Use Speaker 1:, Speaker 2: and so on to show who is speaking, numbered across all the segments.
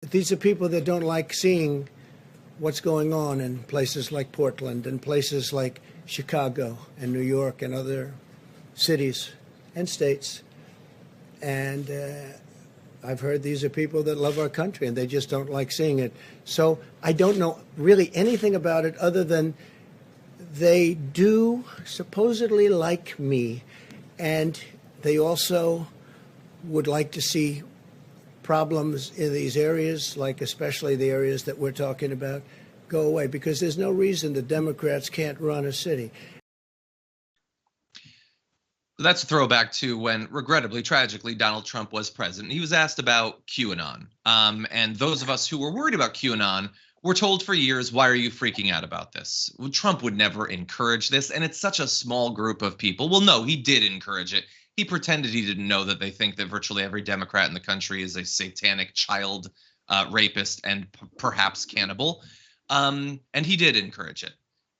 Speaker 1: These are people that don't like seeing what's going on in places like Portland and places like Chicago and New York and other cities and states. And I've heard these are people that love our country and they just don't like seeing it. So I don't know really anything about it other than they do supposedly like me, and they also would like to see problems in these areas, like especially the areas that we're talking about, go away, because there's no reason the Democrats can't run a city.
Speaker 2: That's a throwback to when, regrettably, tragically, Donald Trump was president. He was asked about QAnon. And those of us who were worried about QAnon were told for years, why are you freaking out about this? Well, Trump would never encourage this, and it's such a small group of people. Well, no, he did encourage it. He pretended he didn't know that they think that virtually every Democrat in the country is a satanic child rapist and perhaps cannibal. And he did encourage it.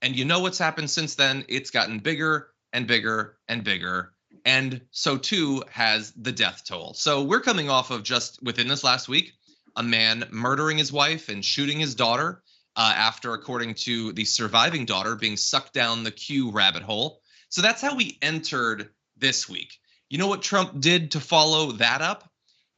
Speaker 2: And you know what's happened since then? It's gotten bigger and bigger and bigger. And so too has the death toll. So we're coming off of, just within this last week, a man murdering his wife and shooting his daughter after, according to the surviving daughter, being sucked down the Q rabbit hole. So that's how we entered this week. You know what Trump did to follow that up?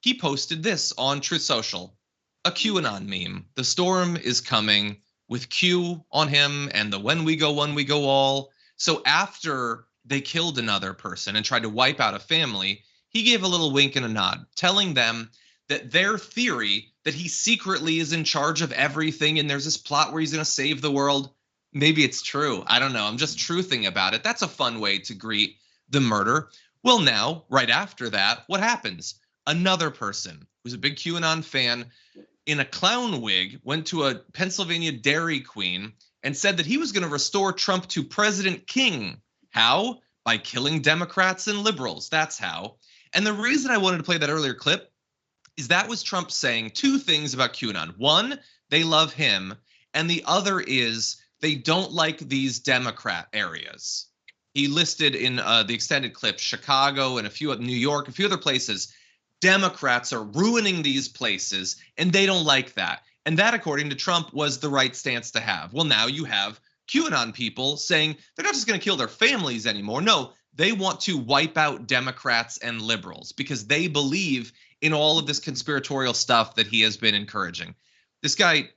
Speaker 2: He posted this on Truth Social, a QAnon meme. The storm is coming, with Q on him and the when we go all. So after they killed another person and tried to wipe out a family, he gave a little wink and a nod, telling them that their theory that he secretly is in charge of everything and there's this plot where he's going to save the world, maybe it's true. I don't know. I'm just truthing about it. That's a fun way to greet the murder. Well, now, right after that, what happens? Another person who's a big QAnon fan in a clown wig went to a Pennsylvania Dairy Queen and said that he was going to restore Trump to President King. How? By killing Democrats and liberals. That's how. And the reason I wanted to play that earlier clip is that was Trump saying two things about QAnon. One, they love him. And the other is they don't like these Democrat areas. He listed in the extended clip Chicago and New York, a few other places. Democrats are ruining these places, and they don't like that. And that, according to Trump, was the right stance to have. Well, now you have QAnon people saying they're not just going to kill their families anymore. No, they want to wipe out Democrats and liberals because they believe in all of this conspiratorial stuff that he has been encouraging. This guy,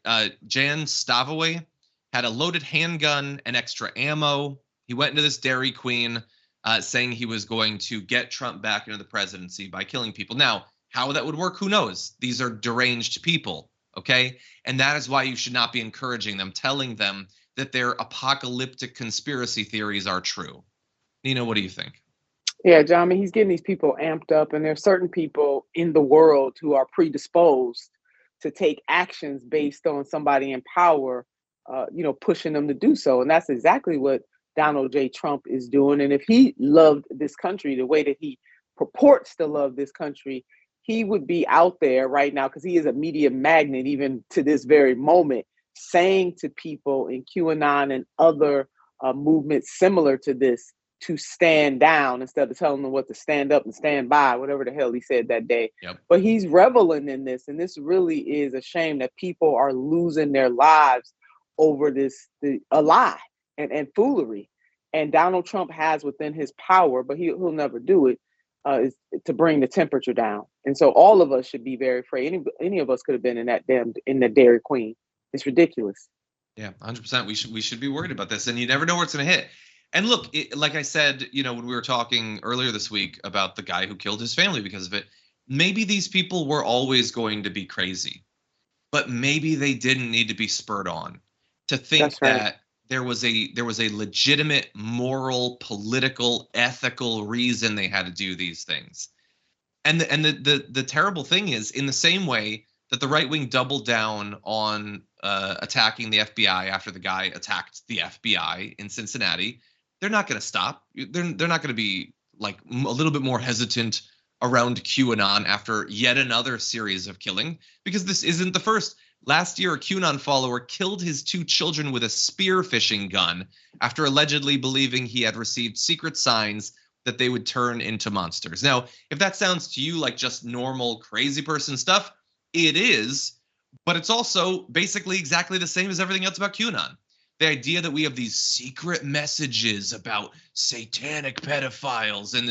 Speaker 2: Jan Stawovy, had a loaded handgun and extra ammo. He went into this Dairy Queen saying he was going to get Trump back into the presidency by killing people. Now, how that would work, who knows? These are deranged people, okay? And that is why you should not be encouraging them, telling them that their apocalyptic conspiracy theories are true. Nina, what do you think?
Speaker 3: Yeah, John, I mean, he's getting these people amped up, and there are certain people in the world who are predisposed to take actions based on somebody in power, pushing them to do so. And that's exactly what Donald J. Trump is doing. And if he loved this country the way that he purports to love this country, he would be out there right now, because he is a media magnet even to this very moment, saying to people in QAnon and other movements similar to this to stand down instead of telling them what to stand up and stand by, whatever the hell he said that day.
Speaker 2: Yep.
Speaker 3: But he's reveling in this. And this really is a shame that people are losing their lives over a lie and foolery. And Donald Trump has within his power, but he'll never do it, is to bring the temperature down. And so all of us should be very afraid. Any of us could have been in the Dairy Queen. It's ridiculous.
Speaker 2: Yeah, 100%. We should be worried about this, and you never know where it's going to hit. And look, like I said, when we were talking earlier this week about the guy who killed his family because of it, maybe these people were always going to be crazy, but maybe they didn't need to be spurred on to think that there was a legitimate moral, political, ethical reason they had to do these things. And the terrible thing is, in the same way that the right wing doubled down on attacking the FBI after the guy attacked the FBI in Cincinnati, they're not going to stop. They're not going to be like a little bit more hesitant around QAnon after yet another series of killing, because this isn't the first. Last year, a QAnon follower killed his 2 children with a spearfishing gun after allegedly believing he had received secret signs that they would turn into monsters. Now, if that sounds to you like just normal crazy person stuff, it is, But it's also basically exactly the same as everything else about QAnon. The idea that we have these secret messages about satanic pedophiles and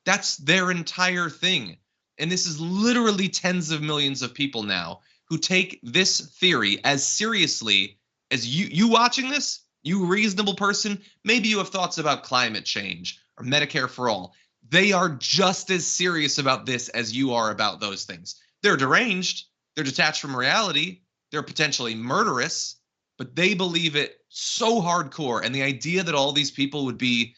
Speaker 2: that's their entire thing. And this is literally tens of millions of people now who take this theory as seriously as you watching this, you reasonable person. Maybe you have thoughts about climate change or Medicare for all. They are just as serious about this as you are about those things. They're deranged. They're detached from reality. They're potentially murderous, but they believe it so hardcore. And the idea that all these people would be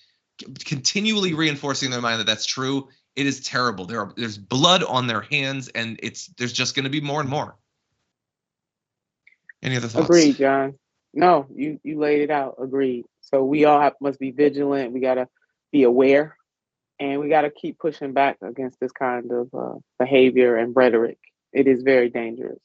Speaker 2: continually reinforcing their mind that that's true, it is terrible. There's blood on their hands, and there's just going to be more and more. Any other thoughts?
Speaker 3: Agreed, John. No, you laid it out. Agreed. So we all must be vigilant. We got to be aware, and we got to keep pushing back against this kind of behavior and rhetoric. It is very dangerous.